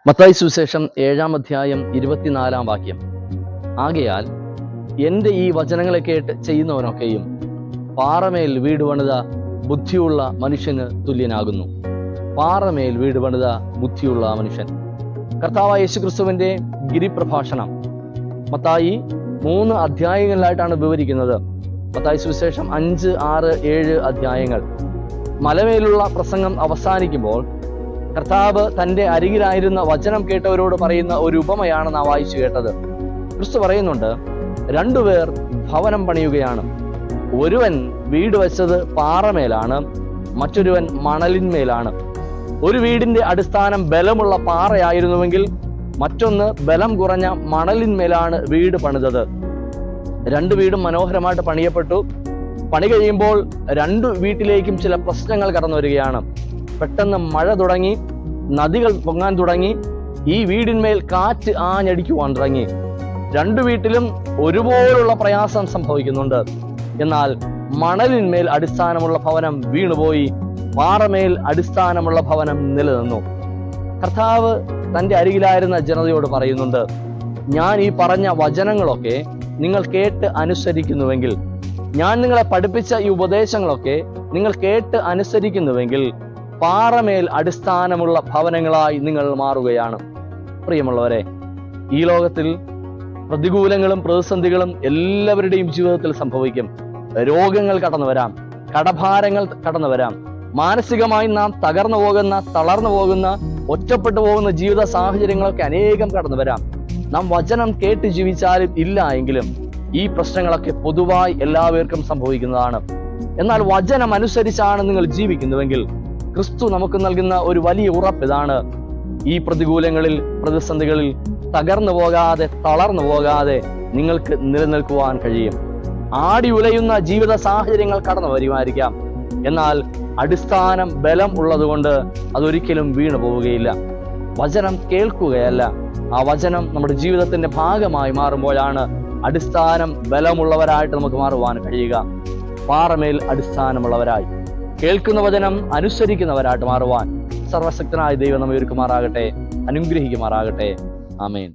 മത്തായി സുവിശേഷം 7-ാം അധ്യായം 24-ാം വാക്യം. ആകയാൽ എൻ്റെ ഈ വചനങ്ങളെ കേട്ട് ചെയ്യുന്നവനൊക്കെയും പാറമേൽ വീട് പണിത ബുദ്ധിയുള്ള മനുഷ്യന് തുല്യനാകുന്നു. പാറമേൽ വീട് പണിത ബുദ്ധിയുള്ള മനുഷ്യൻ. കർത്താവായ യേശുക്രിസ്തുവിൻ്റെ ഗിരിപ്രഭാഷണം മത്തായി 3 അധ്യായങ്ങളിലായിട്ടാണ് വിവരിക്കുന്നത്. മത്തായി സുവിശേഷം 5, 6, 7 അധ്യായങ്ങൾ. മലമേലുള്ള പ്രസംഗം അവസാനിക്കുമ്പോൾ കർത്താവ് തൻ്റെ അരികിലായിരുന്ന വചനം കേട്ടവരോട് പറയുന്ന ഒരു ഉപമയാണ് നാം വായിച്ചു കേട്ടത്. ക്രിസ്തു പറയുന്നുണ്ട്, 2 പേർ ഭവനം പണിയുകയാണ്. ഒരുവൻ വീട് വെച്ചത് പാറമേലാണ്, മറ്റൊരുവൻ മണലിന്മേലാണ്. ഒരു വീടിന്റെ അടിസ്ഥാനം ബലമുള്ള പാറയായിരുന്നുവെങ്കിൽ മറ്റൊന്ന് ബലം കുറഞ്ഞ മണലിന്മേലാണ് വീട് പണിതത്. 2 വീടും മനോഹരമായിട്ട് പണിയപ്പെട്ടു. പണി കഴിയുമ്പോൾ 2 വീട്ടിലേക്കും ചില പ്രശ്നങ്ങൾ കടന്നു വരികയാണ്. പെട്ടെന്ന് മഴ തുടങ്ങി, നദികൾ പൊങ്ങാൻ തുടങ്ങി, ഈ വീടിന്മേൽ കാറ്റ് ആഞ്ഞടിക്കുവാൻ തുടങ്ങി. 2 വീട്ടിലും ഒരുപോലുള്ള പ്രയാസം സംഭവിക്കുന്നുണ്ട്. എന്നാൽ മണലിന്മേൽ അടിസ്ഥാനമുള്ള ഭവനം വീണുപോയി, പാറമേൽ അടിസ്ഥാനമുള്ള ഭവനം നിലനിന്നു. കർത്താവ് തൻ്റെ അരികിലായിരുന്ന ജനതയോട് പറയുന്നുണ്ട്, ഞാൻ ഈ പറഞ്ഞ വചനങ്ങളൊക്കെ നിങ്ങൾ കേട്ട് അനുസരിക്കുന്നുവെങ്കിൽ, ഞാൻ നിങ്ങളെ പഠിപ്പിച്ച ഈ ഉപദേശങ്ങളൊക്കെ നിങ്ങൾ കേട്ട് അനുസരിക്കുന്നുവെങ്കിൽ പാറമേൽ അടിസ്ഥാനമുള്ള ഭവനങ്ങളായി നിങ്ങൾ മാറുകയാണ്. പ്രിയമുള്ളവരെ, ഈ ലോകത്തിൽ പ്രതികൂലങ്ങളും പ്രതിസന്ധികളും എല്ലാവരുടെയും ജീവിതത്തിൽ സംഭവിക്കും. രോഗങ്ങൾ കടന്നു വരാം, കടഭാരങ്ങൾ കടന്നു വരാം, മാനസികമായി നാം തളർന്നു പോകുന്ന ഒറ്റപ്പെട്ടു പോകുന്ന ജീവിത സാഹചര്യങ്ങളൊക്കെ അനേകം കടന്നു വരാം. നാം വചനം കേട്ട് ജീവിച്ചാലും ഇല്ല എങ്കിലും ഈ പ്രശ്നങ്ങളൊക്കെ പൊതുവായി എല്ലാവർക്കും സംഭവിക്കുന്നതാണ്. എന്നാൽ വചനം അനുസരിച്ചാണ് നിങ്ങൾ ജീവിക്കുന്നുവെങ്കിൽ ക്രിസ്തു നമുക്ക് നൽകുന്ന ഒരു വലിയ ഉറപ്പ് ഇതാണ്: ഈ പ്രതികൂലങ്ങളിൽ, പ്രതിസന്ധികളിൽ തകർന്നു പോകാതെ, തളർന്നു പോകാതെ നിങ്ങൾക്ക് നിലനിൽക്കുവാൻ കഴിയും. ആടി ഉലയുന്ന ജീവിത സാഹചര്യങ്ങൾ കടന്നു വരുമായിരിക്കാം, എന്നാൽ അടിസ്ഥാനം ബലം ഉള്ളതുകൊണ്ട് അതൊരിക്കലും വീണു പോവുകയില്ല. വചനം കേൾക്കുകയല്ല, ആ വചനം നമ്മുടെ ജീവിതത്തിന്റെ ഭാഗമായി മാറുമ്പോഴാണ് അടിസ്ഥാനം ബലമുള്ളവരായിട്ട് നമുക്ക് മാറുവാൻ കഴിയുക. പാറമേൽ അടിസ്ഥാനമുള്ളവരായി, കേൾക്കുന്ന വചനം അനുസരിക്കുന്നവരായിട്ട് മാറുവാൻ സർവശക്തനായ ദൈവം നമ്മെ ഒരുക്കുമാറാകട്ടെ, അനുഗ്രഹിക്കുമാറാകട്ടെ. ആമേൻ.